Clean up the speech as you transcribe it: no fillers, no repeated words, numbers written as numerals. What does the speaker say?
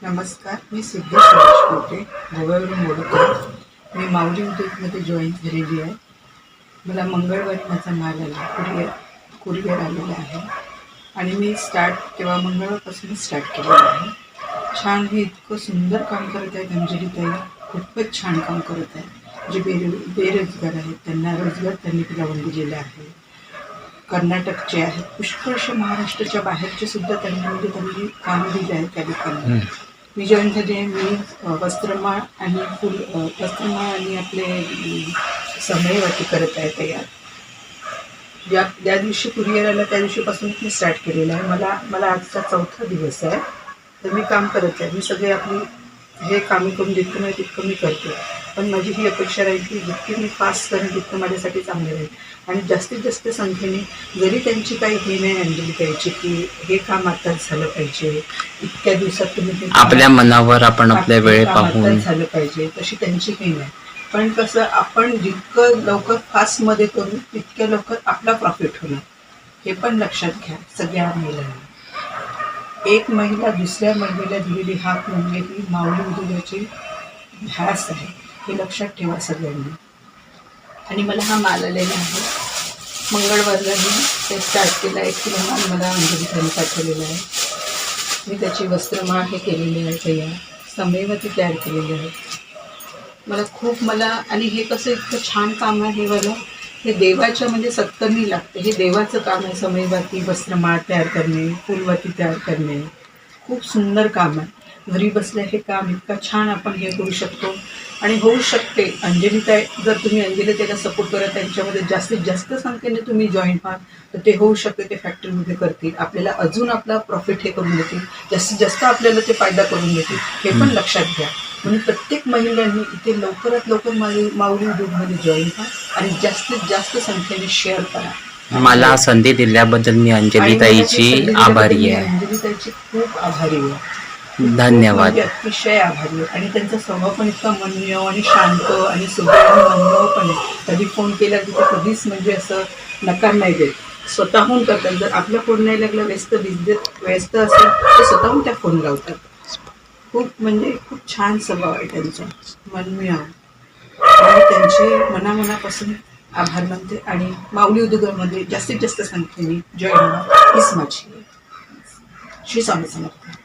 नमस्कार, मी सिद्धेश राजकोटे गोव्यावरून बोलत आहे. मी माऊली उद्योगमध्ये जॉईन झालेली आहे. मला मंगळवारी माझा माल आला, कुरिअर आलेला आहे आणि मी तेव्हा मंगळवारपासून स्टार्ट केलेलं आहे. छान, हे इतकं सुंदर काम करत आहेत अंजलीताई, खूपच छान काम करत आहे. जे बेरोजगार आहेत त्यांना रोजगार त्यांनी लावून दिलेला आहे. कर्नाटकचे आहेत, पुष्कळशे महाराष्ट्राच्या बाहेरचे सुद्धा त्यांनी काम दिले आहे त्या लोकांना. मी जॉईन झाली आहे. मी वस्त्रमाळ आणि वस्त्रमाळ आणि आपले समयवती करत आहे तयार. ज्या दिवशी कुरिअर आला त्या दिवशीपासून मी स्टार्ट केलेलं आहे. मला आजचा 4था दिवस आहे. तर मी काम करत आहे. मी सगळे आपली हे कामी करून जितकं नाही तितकं मी करते. पण माझी ही अपेक्षा राहील की जितकी मी फास्ट करेन तितकं माझ्यासाठी चांगलं राहील. आणि जास्तीत जास्त संख्येने, जरी त्यांची काही हे नाही अंजलीताईची की हे काम आताच झालं पाहिजे, इतक्या दिवसात तुम्ही आपल्या मनावर आपण आपल्या वेळे पाहून झालं पाहिजे, तशी त्यांची काही नाही. पण कसं, आपण जितकं लवकर फास्टमध्ये करू तितक्या लवकर आपला प्रॉफिट होणार, हे पण लक्षात घ्या सगळ्या महिलांनी. एक महिला दुसऱ्या महिलेला दिलेली हाक म्हणजे ही माऊली उद्योगाची ध्यास आहे, हे लक्षात ठेवा सगळ्यांनी. आणि मला हा माल आलेला आहे. मंगळवारला मी ते स्टार्ट केला. 1 किलो माल मला अंजलीताईने पाठवलेला आहे. मी त्याची वस्त्रमाळ हे केलेली आहे तयार, समयवती तयार केलेली आहे. आणि हे कसं इतकं छान काम आहे हे देवाच्या म्हणजे सत्कर्मी लागते. हे देवाचं काम आहे. समयवती, वस्त्रमाळ तयार करणे, फुलवती तयार करणे, खूप सुंदर काम आहे. घरी बसल्या हे काम इतकं छान आपण हे करू शकतो आणि होऊ शकते. अंजलीताई, जर तुम्ही अंजलीताईला सपोर्ट करत त्यांच्यामध्ये जास्तीत जास्त संख्येने तुम्ही जॉईन व्हाल तर ते होऊ शकते. ते फॅक्टरीमध्ये करतील, आपल्याला अजून आपला प्रॉफिट हे करून देतील, जास्तीत जास्त आपल्याला ते फायदा करून देतील, हे पण लक्षात घ्या. म्हणून प्रत्येक महिलांनी इथे लवकरात लवकर माऊली उद्योगमध्ये जॉईन व्हा आणि जास्तीत जास्त संख्येने शेअर करा. मला संधी दिल्याबद्दल मी अंजलीताईची आभारी आहे. अंजलीताईची खूप आभारी आहे. धन्यवाद. अतिशय आभारी आहे. आणि त्यांचा स्वभाव पण इतका मनमिळाव आणि शांत आणि सुंदर मनमिळाव पण आहे. कधी फोन केला की ते कधीच म्हणजे असं नकार नाही देत, स्वतःहून करतात. जर आपला फोन नाही लागला, व्यस्त असेल तर स्वतःहून त्या फोन लावतात. खूप छान स्वभाव आहे त्यांचा, मनमिळाव. आणि त्यांचे मनापासून आभार मानते. आणि माऊली उद्योगामध्ये जास्तीत जास्त संख्येने जॉईन व्हा हीच माझी. श्री स्वामी समर्थ.